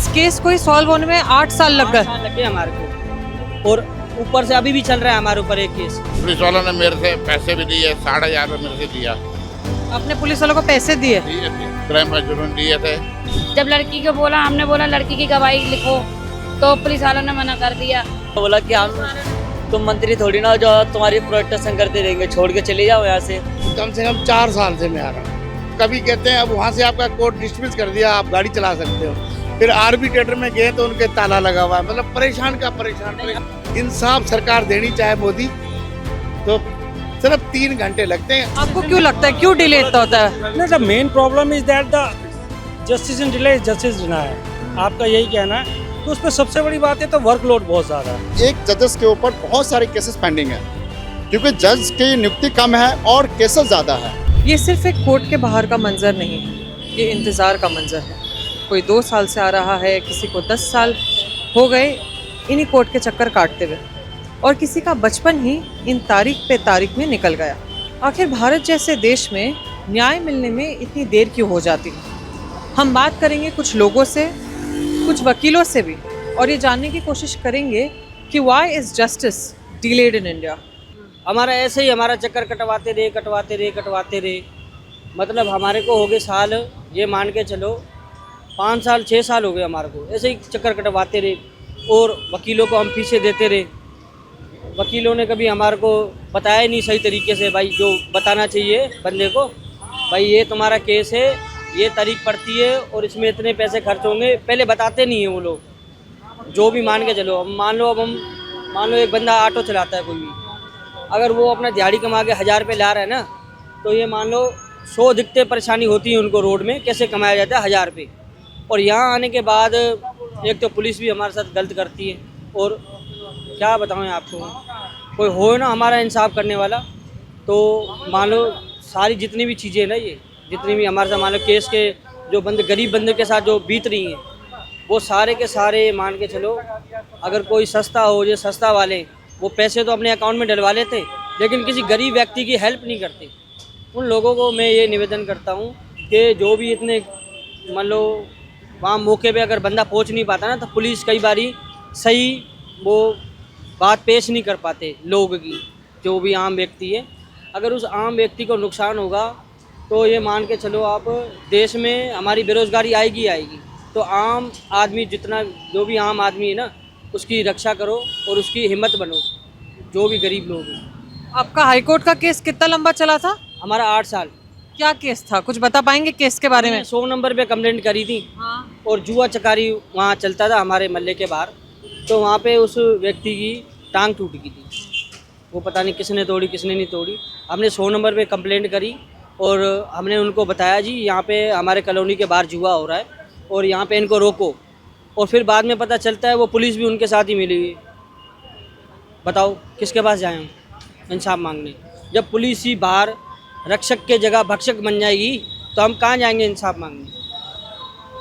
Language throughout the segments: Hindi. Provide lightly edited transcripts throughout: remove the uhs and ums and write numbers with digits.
इस केस को ही सॉल्व होने में 8 साल लग गए। लग गए हमारे को, और ऊपर से अभी भी चल रहा है हमारे ऊपर एक केस। पुलिस वालों ने मेरे से पैसे भी दिए, 60,000 रुपये मेरे से दिया। आपने पुलिस वालों को पैसे दिए? क्राइम का जुर्म दिए थे। जब लड़की को बोला, हमने बोला लड़की की गवाही लिखो, तो पुलिस वालों ने मना कर दिया। बोला कि हम तुम मंत्री थोड़ी ना जो तुम्हारी प्रोटेक्शन करते रहेंगे, छोड़ के चले जाओ यहाँ से। कम से कम 4 साल से मैं आ रहा हूँ। कभी कहते हैं अब वहाँ से आपका कोर्ट डिसमिस कर दिया, आप गाड़ी चला सकते हो, फिर आर्बिट्रेटर में गए तो उनके ताला लगा हुआ है। मतलब परेशान का परेशान। इंसाफ सरकार देनी चाहे मोदी, तो सिर्फ 3 घंटे लगते हैं। आपको क्यों लगता है, क्यों डिले इतना होता है? No, the main problem is that the justice in delay is justice denied। आपका यही कहना है, तो उसमें सबसे बड़ी बात है तो वर्कलोड बहुत ज़्यादा है। एक जजेस के ऊपर बहुत सारे केसेस पेंडिंग है, क्योंकि जज की नियुक्ति कम है और केसेस ज़्यादा है। ये सिर्फ एक कोर्ट के बाहर का मंजर नहीं है, ये इंतज़ार का मंजर है। कोई 2 साल से आ रहा है, किसी को 10 साल हो गए इन्हीं कोर्ट के चक्कर काटते हुए, और किसी का बचपन ही इन तारीख पे तारीख में निकल गया। आखिर भारत जैसे देश में न्याय मिलने में इतनी देर क्यों हो जाती है? हम बात करेंगे कुछ लोगों से, कुछ वकीलों से भी, और ये जानने की कोशिश करेंगे कि why is justice delayed in India. हमारा ऐसे ही हमारा चक्कर कटवाते रहे। मतलब हमारे को हो गए साल, ये मान के चलो 5 साल 6 साल हो गए हमारे को ऐसे ही चक्कर कटवाते रहे, और वकीलों को हम फीसें देते रहे। वकीलों ने कभी हमारे को बताया नहीं सही तरीके से, भाई जो बताना चाहिए बंदे को, भाई ये तुम्हारा केस है, ये तारीख पड़ती है और इसमें इतने पैसे खर्च होंगे, पहले बताते नहीं है वो लोग। जो भी मान के चलो, अब मान लो एक बंदा ऑटो चलाता है कोई भी, अगर वो अपना दिहाड़ी कमा के 1000 रुपये ला रहा है ना, तो ये मान लो 100 दिक्कतें परेशानी होती है उनको रोड में, कैसे कमाया जाता है 1000 रुपये। और यहाँ आने के बाद एक तो पुलिस भी हमारे साथ गलत करती है, और क्या बताऊँ आपको, कोई हो ना हमारा इंसाफ करने वाला, तो मान लो सारी जितनी भी चीज़ें ना, ये जितनी भी हमारे साथ मान लो केस के जो बंदे गरीब बंदे के साथ जो बीत रही हैं, वो सारे के सारे मान के चलो, अगर कोई सस्ता हो, जो सस्ता वाले वो पैसे तो अपने अकाउंट में डलवा लेते, लेकिन किसी गरीब व्यक्ति की हेल्प नहीं करते। उन लोगों को मैं ये निवेदन करता हूँ कि जो भी इतने मान लो वहाँ मौके पे अगर बंदा पहुँच नहीं पाता ना, तो पुलिस कई बारी सही वो बात पेश नहीं कर पाते लोग की, जो भी आम व्यक्ति है। अगर उस आम व्यक्ति को नुकसान होगा तो ये मान के चलो आप, देश में हमारी बेरोज़गारी आएगी। तो आम आदमी जितना, जो भी आम आदमी है ना, उसकी रक्षा करो और उसकी हिम्मत बनो, जो भी गरीब लोग हैं। आपका हाईकोर्ट का केस कितना लंबा चला था? हमारा 8 साल। क्या केस था, कुछ बता पाएंगे केस के बारे में? 100 नंबर पे कंप्लेंट करी थी। हाँ। और जुआ चकारी वहाँ चलता था हमारे महल्ले के बाहर, तो वहाँ पे उस व्यक्ति की टांग टूट गई थी, वो पता नहीं किसने तोड़ी किसने नहीं तोड़ी। हमने 100 नंबर पे कंप्लेंट करी, और हमने उनको बताया जी यहाँ पे हमारे कॉलोनी के बाहर जुआ हो रहा है और यहाँ पे इनको रोको, और फिर बाद में पता चलता है वो पुलिस भी उनके साथ ही मिली हुई। बताओ किसके पास जाएं हम इंसाफ मांगने? जब पुलिस ही बाहर रक्षक के जगह भक्षक बन जाएगी, तो हम कहाँ जाएंगे इंसाफ मांगने?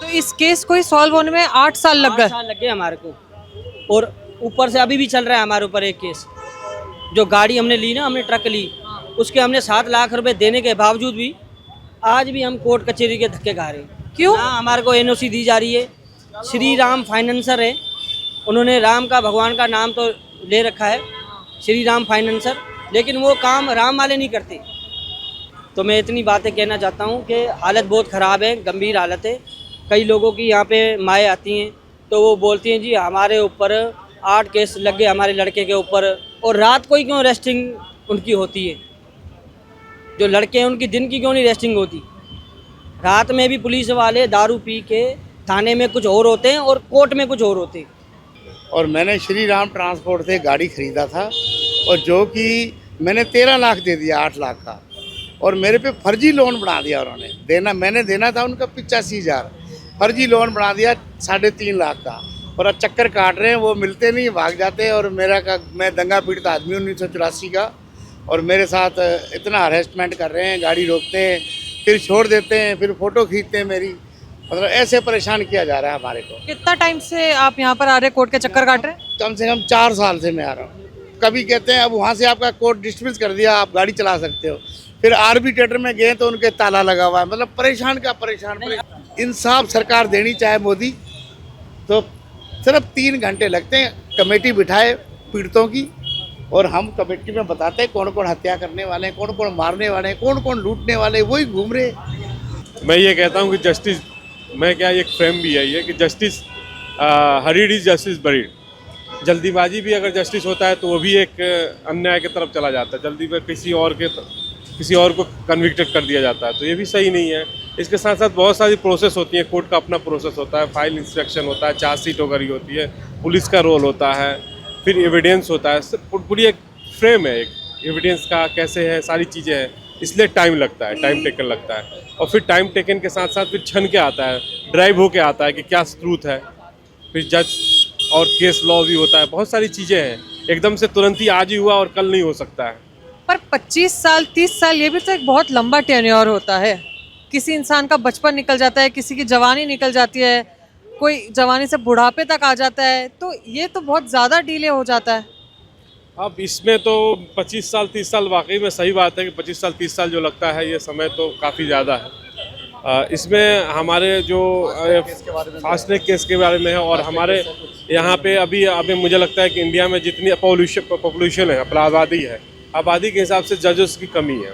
तो इस केस को ही सॉल्व होने में 8 साल लग गए। 8 साल लग गए हमारे को, और ऊपर से अभी भी चल रहा है हमारे ऊपर एक केस। जो गाड़ी हमने ली ना, हमने ट्रक ली, उसके हमने 7 लाख रुपए देने के बावजूद भी आज भी हम कोर्ट कचहरी के धक्के खा रहे हैं। क्यों? ना हमारे को NOC दी जा रही है। श्री राम फाइनेंसर है, उन्होंने राम का भगवान का नाम तो ले रखा है, श्री राम फाइनेंसर, लेकिन वो काम राम वाले नहीं करते। तो मैं इतनी बातें कहना चाहता हूँ कि हालत बहुत ख़राब है, गंभीर हालत है। कई लोगों की यहाँ पे माएँ आती हैं, तो वो बोलती हैं जी हमारे ऊपर 8 केस लग गए हमारे लड़के के ऊपर, और रात को ही क्यों रेस्टिंग उनकी होती है? जो लड़के हैं उनकी दिन की क्यों नहीं रेस्टिंग होती? रात में भी पुलिस वाले दारू पी के थाने में कुछ और होते हैं और कोर्ट में कुछ और होते हैं। और मैंने श्री राम ट्रांसपोर्ट से गाड़ी खरीदा था, और जो कि मैंने 13 लाख दे दिया 8 लाख का, और मेरे पे फर्जी लोन बना दिया उन्होंने। मैंने देना था उनका 85,000, फर्जी लोन बना दिया 3.5 लाख का, और अब चक्कर काट रहे हैं, वो मिलते नहीं, भाग जाते हैं। और मैं दंगा पीड़ित आदमी 1984 का, और मेरे साथ इतना हरेसमेंट कर रहे हैं, गाड़ी रोकते हैं, फिर छोड़ देते हैं, फिर फ़ोटो खींचते हैं मेरी। मतलब ऐसे परेशान किया जा रहा है हमारे को। कितना टाइम से आप यहाँ पर आ रहे, कोर्ट के चक्कर काट रहे? कम से कम 4 साल से मैं आ रहा हूँ। कभी कहते हैं अब वहाँ से आपका कोर्ट डिसमिस कर दिया, आप गाड़ी चला सकते हो, फिर आर्बिट्रेटर में गए तो उनके ताला लगा हुआ है। मतलब परेशान का परेशान। इंसाफ सरकार देनी चाहे मोदी, तो सिर्फ 3 घंटे लगते हैं, कमेटी बिठाए पीड़ितों की, और हम कमेटी में बताते हैं कौन कौन हत्या करने वाले हैं, कौन कौन मारने वाले हैं, कौन कौन लूटने वाले हैं, वही घूम रहे। मैं ये कहता हूँ कि जस्टिस, मैं क्या, एक फ्रेम भी है ये कि justice hurried is justice buried. जल्दीबाजी भी अगर जस्टिस होता है तो वो भी एक अन्याय की तरफ चला जाता है, जल्दी में किसी और को कन्विक्टेड कर दिया जाता है, तो ये भी सही नहीं है। इसके साथ साथ बहुत सारी प्रोसेस होती है, कोर्ट का अपना प्रोसेस होता है, फाइल इंस्ट्रक्शन होता है, चार्जशीट वगैरह होती है, पुलिस का रोल होता है, फिर एविडेंस होता है, पूरी एक फ्रेम है, एक एविडेंस का कैसे है, सारी चीज़ें हैं, इसलिए टाइम लगता है, टाइम टेकन लगता है। और फिर टाइम टेकन के साथ साथ फिर छन के आता है, ड्राइव होके आता है कि क्या ट्रूथ है, फिर जज और केस लॉ भी होता है, बहुत सारी चीज़ें हैं, एकदम से तुरंत ही आज ही हुआ और कल नहीं हो सकता है। पर 25 साल 30 साल ये भी तो एक बहुत लंबा टेन्योर होता है। किसी इंसान का बचपन निकल जाता है, किसी की जवानी निकल जाती है, कोई जवानी से बुढ़ापे तक आ जाता है, तो ये तो बहुत ज़्यादा डिले हो जाता है। अब इसमें तो 25 साल 30 साल वाकई में सही बात है कि 25 साल 30 साल जो लगता है ये समय तो काफ़ी ज़्यादा है। इसमें हमारे जो फास्ट ट्रैक केस के बारे में है, और हमारे यहाँ पे अभी मुझे लगता है कि इंडिया में जितनी पॉपुलेशन है, आबादी के हिसाब से जजेस की कमी है,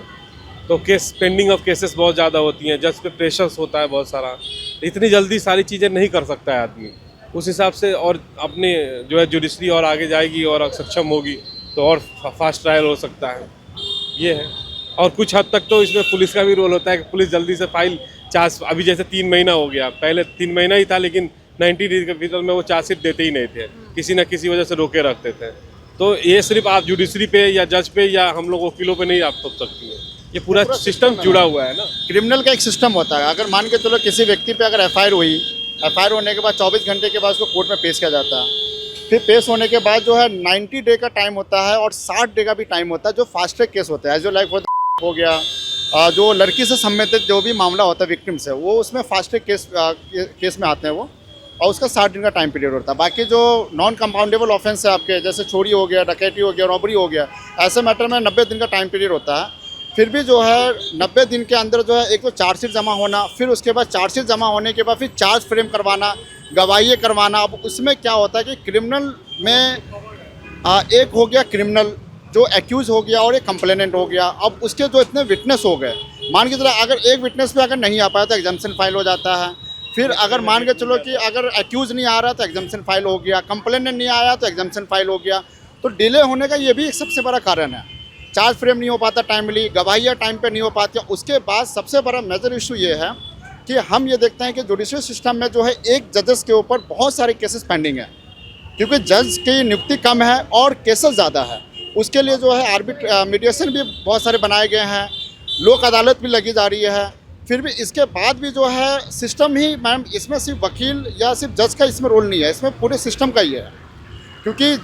तो केस पेंडिंग ऑफ केसेस बहुत ज़्यादा होती हैं, जज पे प्रेशर्स होता है बहुत सारा, इतनी जल्दी सारी चीज़ें नहीं कर सकता है आदमी उस हिसाब से, और अपने जो है जुडिशरी और आगे जाएगी और सक्षम होगी तो और फास्ट ट्रायल हो सकता है, ये है। और कुछ हद तक तो इसमें पुलिस का भी रोल होता है कि पुलिस जल्दी से फाइल अभी जैसे 3 महीना हो गया, पहले 3 महीना ही था, लेकिन 90 डेज के भीतर में वो चार्जशीट देते ही नहीं थे, किसी न किसी वजह से रोके रखते थे। तो ये सिर्फ आप जुडिशरी पे या जज पे या हम लोग वकीलों पे नहीं आप तब सकती है, ये पूरा सिस्टम जुड़ा हुआ है ना। क्रिमिनल का एक सिस्टम होता है, अगर मान के चलो किसी व्यक्ति पे अगर एफआईआर हुई, एफआईआर होने के बाद 24 घंटे के बाद उसको कोर्ट में पेश किया जाता है, फिर पेश होने के बाद जो है 90 डे का टाइम होता है और 60 डे का भी टाइम होता है, जो फास्ट ट्रैक केस होता है, जो लाइक हो गया, जो लड़की से संबंधित जो भी मामला होता है विक्टिम से, वो उसमें फास्ट ट्रैक केस में आते हैं वो, और उसका 60 दिन का टाइम पीरियड होता है। बाकी जो नॉन कंपाउंडेबल ऑफेंस है आपके, जैसे चोरी हो गया, डकैती हो गया, रॉबरी हो गया, ऐसे मैटर में 90 दिन का टाइम पीरियड होता है। फिर भी जो है 90 दिन के अंदर जो है एक तो चार्जशीट जमा होना, फिर उसके बाद चार्जशीट जमा होने के बाद फिर चार्ज फ्रेम करवाना, गवाही करवाना। अब उसमें क्या होता है कि क्रिमिनल में एक हो गया क्रिमिनल जो एक्यूज हो गया और एक कंप्लेनेंट हो गया। अब उसके जो इतने विटनेस हो गए, मान के चलो अगर एक विटनेस पे अगर नहीं आ पाया तो एग्जाम्पशन फाइल हो जाता है। फिर अगर मान के चलो कि अगर एक्यूज नहीं आ रहा तो एग्जाम्पशन फाइल हो गया, कंप्लेनेंट नहीं आया तो एग्जाम्पशन फाइल हो गया। तो डिले होने का ये भी एक सबसे बड़ा कारण है। चार्ज फ्रेम नहीं हो पाता टाइमली, गवाहियाँ टाइम पे नहीं हो पाती। उसके बाद सबसे बड़ा मेजर इशू ये है कि हम ये देखते हैं कि जुडिशियल सिस्टम में जो है एक जजेस के ऊपर बहुत सारे केसेस पेंडिंग है, क्योंकि जज की नियुक्ति कम है और केसेस ज़्यादा है। उसके लिए जो है मीडिएशन भी बहुत सारे बनाए गए हैं, लोक अदालत भी लगी जा रही है। फिर भी इसके बाद भी जो है सिस्टम ही, मैम इसमें सिर्फ वकील या सिर्फ जज का इसमें रोल नहीं है, इसमें पूरे सिस्टम का ही है। क्योंकि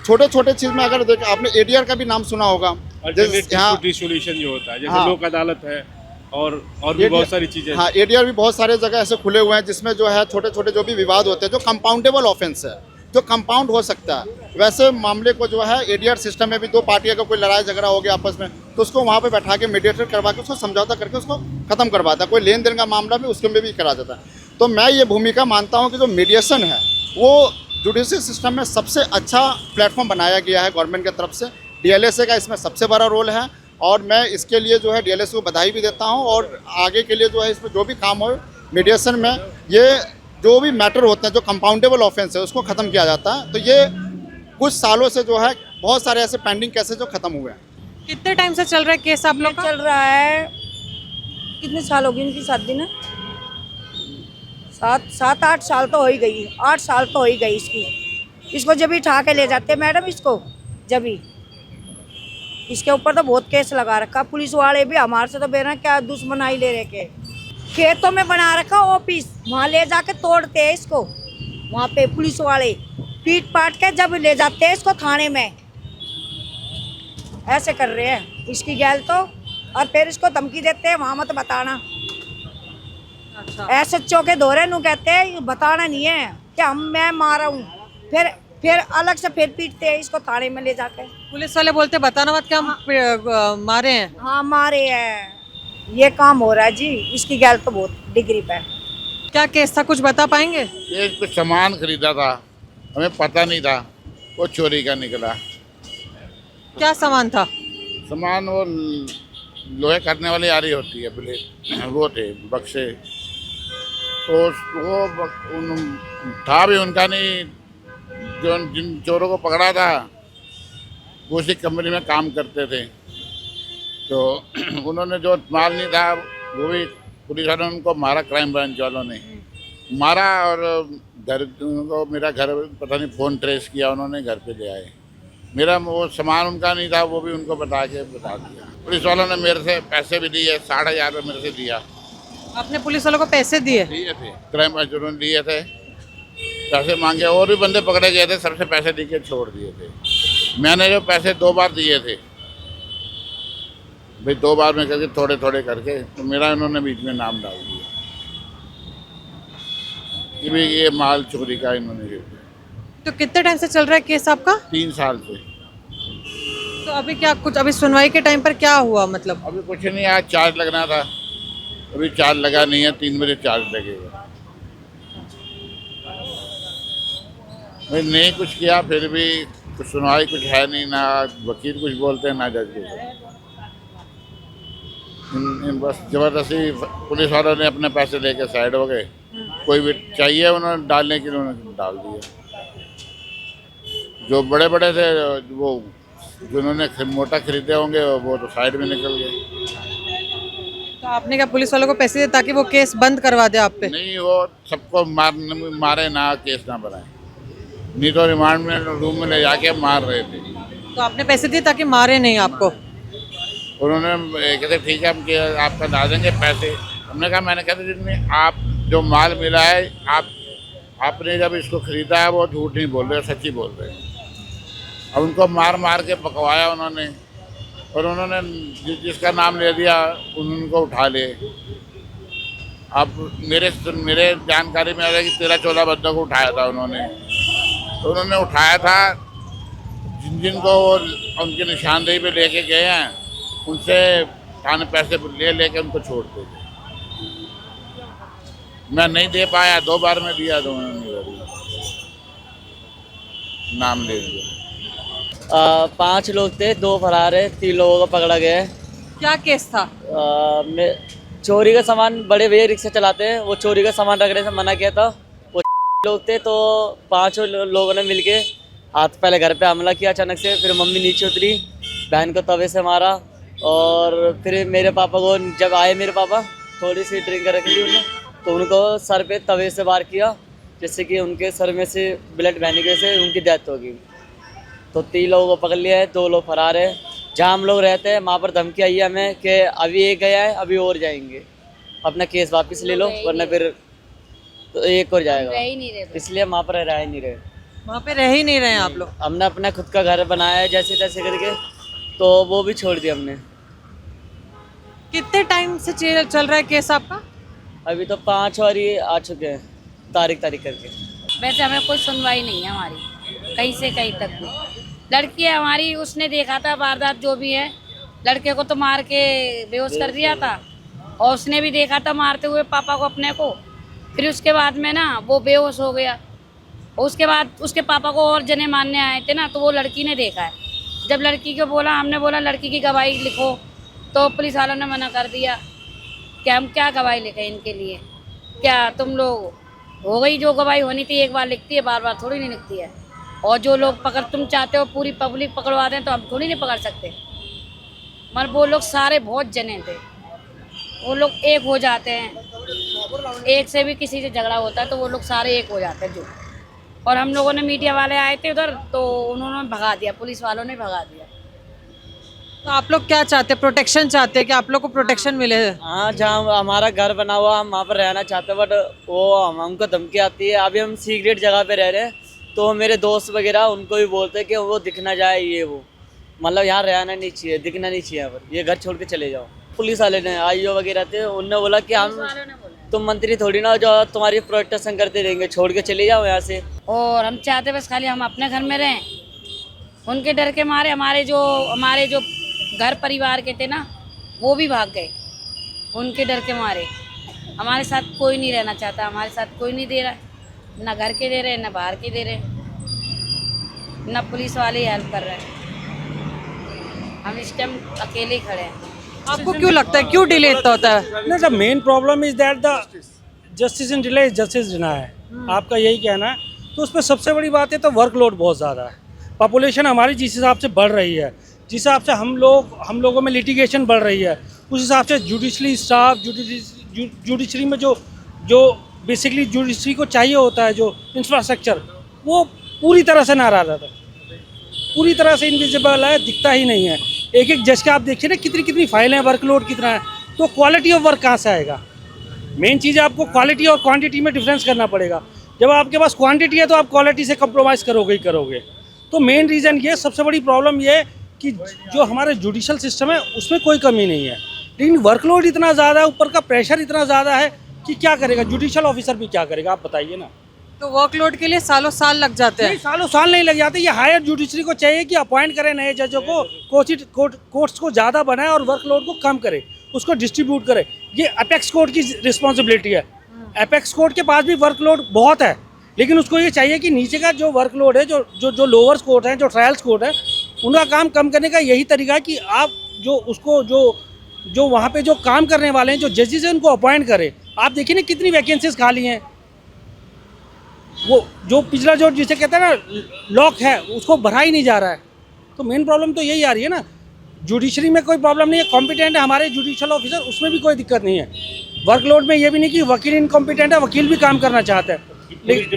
छोटे छोटे चीज़ में अगर देखें, आपने एडीआर का भी नाम सुना होगा, यहाँ रिसोल्यूशन जो होता है, जैसे लोक अदालत है और भी बहुत सारी चीज़ें। हाँ, एडीआर भी बहुत सारे जगह ऐसे खुले हुए हैं जिसमें जो है छोटे छोटे जो भी विवाद होते हैं, जो कंपाउंडेबल ऑफेंस है, जो कंपाउंड हो सकता है, वैसे मामले को जो है एडीआर सिस्टम में भी दो पार्टियों का कोई लड़ाई झगड़ा हो गया आपस में, तो उसको वहाँ पे बैठा के मीडिएटर करवा के उसको समझौता करके उसको खत्म करवाता है। कोई लेन देन का मामला भी उसके में भी करा जाता है। तो मैं ये भूमिका मानता हूँ कि जो मीडिएशन है वो जुडिशियल सिस्टम में सबसे अच्छा प्लेटफॉर्म बनाया गया है गवर्नमेंट की तरफ से। डीएलएसए का इसमें सबसे बड़ा रोल है और मैं इसके लिए जो है डीएलएसए को बधाई भी देता हूँ। और आगे के लिए जो है इसमें जो भी काम हो मीडिएशन में, ये जो भी मैटर होते हैं जो कंपाउंडेबल ऑफेंस है उसको ख़त्म किया जाता है। तो ये कुछ सालों से जो है बहुत सारे ऐसे पेंडिंग केसेस जो ख़त्म हुए हैं। कितने टाइम से चल रहा है केस आप लोग का? चल रहा है, कितने साल हो गए इनकी शादी ने? 7-8 साल तो हो ही गई, 8 साल तो हो ही गई इसको जब भी उठा के ले जाते हैं मैडम, इसको जब भी इसके ऊपर तो बहुत केस लगा रखा। पुलिस वाले भी हमारे से तो बेना क्या दुश्मनाई ले रखे। खेतों में बना रखा ऑफिस, वहाँ ले जाके तोड़ते हैं इसको, वहाँ पे पुलिस वाले पीट पाट के जब ले जाते हैं इसको थाने में, ऐसे कर रहे हैं इसकी गैल तो। और फिर इसको धमकी देते हैं वहाँ मत बताना। अच्छा, ऐसे चौके दौरे नू कहते हैं बताना नहीं है कि मैं मारा हूँ। फिर अलग से फिर पीटते हैं इसको थाने में ले जाके। पुलिस वाले बोलते बताना मत कि हम मारे हैं। हाँ मारे हैं, ये काम हो रहा है जी। इसकी गैल तो बहुत डिग्री पे है। क्या केस था, कुछ बता पाएंगे? ये कुछ सामान खरीदा था, हमें पता नहीं था, वो चोरी का निकला। क्या सामान था? सामान वो लोहे काटने वाली आरी होती है, प्लेट, वो थे बक्से। तो वो था भी उनका नहीं, जो जिन चोरों को पकड़ा था वो उसी कंपनी में काम करते थे। तो उन्होंने जो माल नहीं था वो भी पुलिस वालों ने उनको मारा, क्राइम ब्रांच वालों ने मारा। और घर उनको, मेरा घर पता नहीं फ़ोन ट्रेस किया उन्होंने, घर पे ले आए। मेरा वो सामान उनका नहीं था, वो भी उनको बता दिया। पुलिस वालों ने मेरे से पैसे भी दिए, 60,000 रुपये मेरे से दिया। आपने पुलिस वालों को पैसे दिए? दिए थे, क्राइम ब्रांच उन्होंने दिए थे, पैसे मांगे। और भी बंदे पकड़े गए थे, सबसे पैसे दे के छोड़ दिए थे। मैंने जो पैसे 2 बार दिए थे भाई, 2 बार में करके थोड़े थोड़े करके, तो मेरा इन्होंने बीच में नाम डाल दिया कि भाई ये माल चोरी का इन्होंने किया। तो कितने टाइम से चल रहा है केस आपका? 3 साल से। तो अभी क्या कुछ, अभी सुनवाई के टाइम पर क्या हुआ मतलब? अभी कुछ नहीं, आज चार्ज लगना था, अभी चार्ज लगा नहीं है, 3 बजे चार्ज लगेगा। भाई नहीं कुछ किया, फिर भी कुछ सुनवाई कुछ है नहीं, ना वकील कुछ बोलते हैं ना जज कुछ। बस जबरदस्ती पुलिस वालों ने अपने पैसे लेके साइड हो गए। कोई भी चाहिए उन्होंने डालने के लिए, उन्होंने डाल दिया। जो बड़े बड़े थे, वो जिन्होंने मोटा खरीदे होंगे, वो तो साइड में निकल गए। तो आपने क्या पुलिस वालों को पैसे दिए ताकि वो केस बंद करवा दे आप पे? नहीं, वो सबको मारे ना, केस ना बनाए, नहीं तो रिमांड में रूम में ले जाके मार रहे थे। तो आपने पैसे दिए ताकि मारे नहीं आपको? उन्होंने कहते ठीक है, हम आपका डाल देंगे पैसे। हमने कहा, मैंने कहते जितने आप जो माल मिला है, आपने जब इसको खरीदा है, वो झूठ नहीं बोल रहे, सच्ची बोल रहे हैं। अब उनको मार मार के पकवाया उन्होंने, और उन्होंने जिसका नाम ले दिया उनको उठा लिए। अब मेरे जानकारी में आ रहा है कि 13-14 बंदों को उठाया था उन्होंने। तो उन्होंने उठाया था, जिनको उनकी निशानदेही पे लेके गए हैं, उनसे थाने पैसे लेके उनको छोड़ देते। मैं नहीं दे पाया, 2 बार में दिया तो उन्होंने नाम ले दिया। 5 लोग थे, 2 फरार है, 3 लोगों को पकड़ा गया है। क्या केस था? चोरी का सामान, बड़े भैया रिक्शा चलाते हैं, वो चोरी का सामान रखने से मना किया था। वो लोग थे, तो 5 लोगों ने मिलके हाथ पहले घर पे हमला किया अचानक से। फिर मम्मी नीचे उतरी, बहन को तवे से मारा, और फिर मेरे पापा को, जब आए मेरे पापा, थोड़ी सी ड्रिंक कर रखी थी उन्होंने, तो उनको सर पे तवे से वार किया, जिससे कि उनके सर में से ब्लड बहने की वजह से उनकी डेथ हो गई। तो 3 लोगों को पकड़ लिया है, 2 लोग फरार है। जहाँ हम लोग रहते हैं वहाँ पर धमकी आई है हमें कि अभी एक गया है, अभी और जाएंगे, अपना केस वापस ले लो, वरना फिर तो एक और जाएगा। इसलिए वहाँ पर रह ही नहीं रहे। वहाँ पे रह ही नहीं रहे हैं आप लोग? हमने अपना खुद का घर बनाया है जैसे तैसे करके, तो वो भी छोड़ दिया हमने। कितने टाइम से चल रहा है केस आपका? अभी तो 5 और ये आ चुके हैं, तारीख करके। वैसे हमें कोई सुनवाई नहीं है हमारी, कहीं से कहीं तक भी। लड़की है हमारी, उसने देखा था वारदात जो भी है, लड़के को तो मार के बेहोश कर दिया था, और उसने भी देखा था मारते हुए पापा को अपने को। फिर उसके बाद में ना वो बेहोश हो गया, और उसके बाद उसके पापा को और जने मारने आए थे ना, तो वो लड़की ने देखा है। जब लड़की को बोला, हमने बोला लड़की की गवाही लिखो, तो पुलिस वालों ने मना कर दिया कि हम क्या गवाही लिखें इनके लिए, क्या तुम लोग, हो गई जो गवाही होनी थी एक बार लिखती है, बार बार थोड़ी नहीं लिखती है। और जो लोग पकड़, तुम चाहते हो पूरी पब्लिक पकड़वा दें, तो हम थोड़ी नहीं पकड़ सकते। मगर वो लोग सारे बहुत जने थे, वो लोग एक हो जाते हैं, एक से भी किसी से झगड़ा होता है तो वो लोग सारे एक हो जाते हैं जो। और हम लोगों ने, मीडिया वाले आए थे उधर, तो उन्होंने भगा दिया, पुलिस वालों ने भगा दिया। तो आप लोग क्या चाहते हैं? प्रोटेक्शन चाहते हैं कि आप लोग को प्रोटेक्शन मिले? हाँ, जहाँ हमारा घर बना हुआ हम वहाँ पर रहना चाहते हैं, बट वो हमको धमकी आती है। अभी हम सीक्रेट जगह पे रह रहे हैं, तो मेरे दोस्त वगैरह उनको भी बोलते हैं कि वो दिख ना जाए, ये वो, मतलब यहाँ रहना नहीं चाहिए, दिखना नहीं चाहिए यहाँ पर, ये घर छोड़ के चले जाओ। पुलिस वाले ने, आईओ वगैरह थे, उनने बोला कि हम, तुम मंत्री थोड़ी ना जो तुम्हारी प्रोटेक्शन करते रहेंगे, छोड़ के चले जाओ यहाँ से। और हम चाहते बस खाली हम अपने घर में रहें, उनके डर के मारे हमारे जो घर परिवार के थे ना, वो भी भाग गए उनके डर के मारे। हमारे साथ कोई नहीं रहना चाहता, हमारे साथ कोई नहीं दे रहा है, ना घर के दे रहे ना बाहर के दे रहे, ना पुलिस वाले हेल्प कर रहे हैं। हम इस टाइम अकेले ही खड़े हैं। आपको क्यों लगता है क्यों डिले इतना होता है? No, the main problem is that the justice in delay is justice deny है। आपका यही कहना है। तो उस पर सबसे बड़ी बात है तो वर्कलोड बहुत ज़्यादा है। पॉपुलेशन हमारी जिस हिसाब से बढ़ रही है, जिस हिसाब से हम लोगों में लिटिगेशन बढ़ रही है, उस हिसाब से जुडिशरी स्टाफ, जुडिशरी में जो बेसिकली जुडिशरी को चाहिए होता है, जो इंफ्रास्ट्रक्चर, वो पूरी तरह से नाराज है, पूरी तरह से इनविजिबल है, दिखता ही नहीं है। एक एक जज का आप देखिए ना कितनी फाइलें हैं, वर्कलोड कितना है, तो क्वालिटी ऑफ वर्क कहाँ से आएगा? मेन चीज़ है आपको क्वालिटी और क्वांटिटी में डिफरेंस करना पड़ेगा। जब आपके पास क्वांटिटी है तो आप क्वालिटी से कंप्रोमाइज़ करोगे ही करोगे। तो मेन रीज़न ये, सबसे बड़ी प्रॉब्लम ये कि जो हमारे जुडिशल सिस्टम है उसमें कोई कमी नहीं है, लेकिन वर्कलोड इतना ज़्यादा है, ऊपर का प्रेशर इतना ज़्यादा है कि क्या करेगा जुडिशल ऑफिसर भी, क्या करेगा आप बताइए ना। तो वर्कलोड के लिए सालों साल लग जाते हैं। नहीं, सालों साल नहीं लग जाते। ये हायर जुडिशरी को चाहिए कि अपॉइंट करें नए जजों को, कोर्ट्स को ज़्यादा बनाए और वर्कलोड को कम करे, उसको डिस्ट्रीब्यूट करे। ये अपेक्स कोर्ट की रिस्पॉन्सिबिलिटी है। अपेक्स कोर्ट के पास भी वर्कलोड बहुत है, लेकिन उसको ये चाहिए कि नीचे का जो वर्कलोड है, जो लोअर्स कोर्ट हैं, जो ट्रायल्स कोर्ट है, उनका काम कम करने का यही तरीका है कि आप जो वहाँ पे जो काम करने वाले हैं, जो जजेस हैं, उनको अपॉइंट करें। आप देखिए ना कितनी वैकेंसीज खाली हैं। वो जो पिछला जो जिसे कहते हैं ना लॉक है, उसको भरा ही नहीं जा रहा है। तो मेन प्रॉब्लम तो यही आ रही है ना। जुडिशरी में कोई प्रॉब्लम नहीं है, कॉम्पिटेंट है हमारे जुडिशल ऑफिसर, उसमें भी कोई दिक्कत नहीं है। वर्कलोड में ये भी नहीं कि वकील इनकॉम्पिटेंट है, वकील भी काम करना चाहता है, लेकिन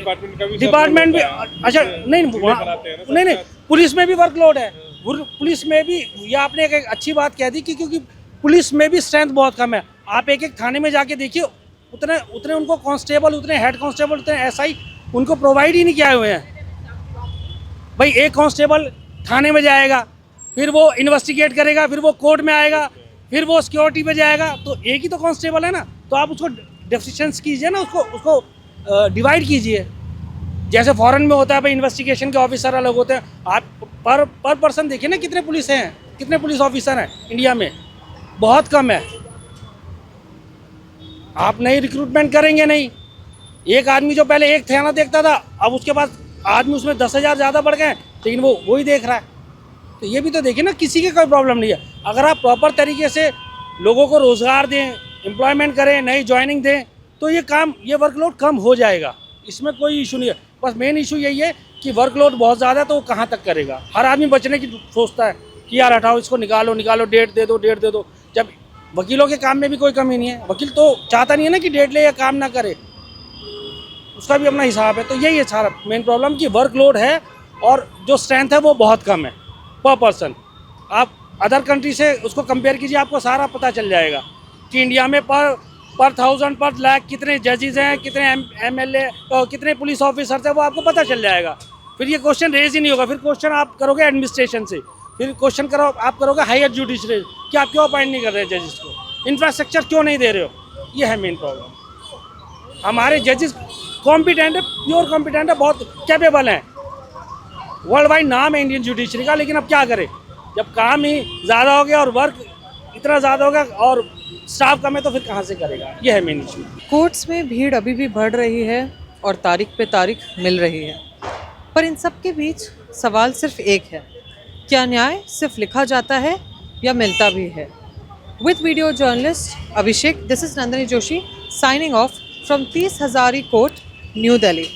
डिपार्टमेंट भी अच्छा नहीं, पुलिस में भी वर्कलोड है। पुलिस में भी, ये आपने एक अच्छी बात कह दी कि क्योंकि पुलिस में भी स्ट्रेंथ बहुत कम है। आप एक एक थाने में जाके देखिए, उतने उनको कांस्टेबल, उतने हेड कांस्टेबल, उतने एसआई उनको प्रोवाइड ही नहीं किए हुए हैं। भाई एक कांस्टेबल थाने में जाएगा, फिर वो इन्वेस्टिगेट करेगा, फिर वो कोर्ट में आएगा, फिर वो सिक्योरिटी पे जाएगा, तो एक ही तो कांस्टेबल है ना। तो आप उसको डेफिशिएंस कीजिए ना, उसको डिवाइड कीजिए। जैसे फॉरेन में होता है भाई, इन्वेस्टिगेशन के ऑफिसर अलग होते हैं। आप पर पर्सन देखिए ना कितने पुलिस हैं, कितने पुलिस ऑफिसर हैं इंडिया में, बहुत कम है। आप नई रिक्रूटमेंट करेंगे नहीं। एक आदमी जो पहले एक थाना देखता था, अब उसके पास आदमी उसमें 10,000 ज़्यादा बढ़ गए, लेकिन वो वही देख रहा है। तो ये भी तो देखिए ना, किसी की कोई प्रॉब्लम नहीं है। अगर आप प्रॉपर तरीके से लोगों को रोज़गार दें, एम्प्लॉयमेंट करें, नई ज्वाइनिंग दें, तो ये वर्कलोड कम हो जाएगा। इसमें कोई इशू नहीं है। बस मेन इशू यही है कि वर्कलोड बहुत ज़्यादा है, तो वो कहाँ तक करेगा। हर आदमी बचने की सोचता है कि यार हटाओ इसको, निकालो, डेट दे दो। जब वकीलों के काम में भी कोई कमी नहीं है, वकील तो चाहता नहीं है ना कि डेट ले या काम ना करे, उसका भी अपना हिसाब है। तो यही है सारा मेन प्रॉब्लम कि वर्कलोड है और जो स्ट्रेंथ है वो बहुत कम है पर पर्सन। आप अदर कंट्री से उसको कंपेयर कीजिए, आपको सारा पता चल जाएगा कि इंडिया में पर 1000 पर लाख कितने जजेस हैं, कितने एमएलए, कितने पुलिस ऑफिसर्स हैं, वो आपको पता चल जाएगा। फिर ये क्वेश्चन रेज ही नहीं होगा। फिर क्वेश्चन आप करोगे एडमिनिस्ट्रेशन से, फिर क्वेश्चन आप करोगे हायर जुडिशरी कि आप क्यों अपॉइंट नहीं कर रहे जजेस को, इंफ्रास्ट्रक्चर क्यों नहीं दे रहे हो। ये है मेन प्रॉब्लम। हमारे जजेस कॉम्पिटेंट है, प्योर कॉम्पिटेंट है, बहुत कैपेबल हैं, वर्ल्ड वाइड नाम है इंडियन जुडिशरी का। लेकिन अब क्या करें, जब काम ही ज़्यादा हो गया और वर्क इतना ज़्यादा हो गया और स्टाफ कम है, तो फिर कहाँ से करेगा। ये है मेन इशू। कोर्ट्स में भीड़ अभी भी बढ़ रही है और तारीख पे तारीख मिल रही है, पर इन सब के बीच सवाल सिर्फ एक है, क्या न्याय सिर्फ लिखा जाता है या मिलता भी है। With video journalist Abhishek, this is Nandini Joshi signing off from 30 Hazari court, new Delhi.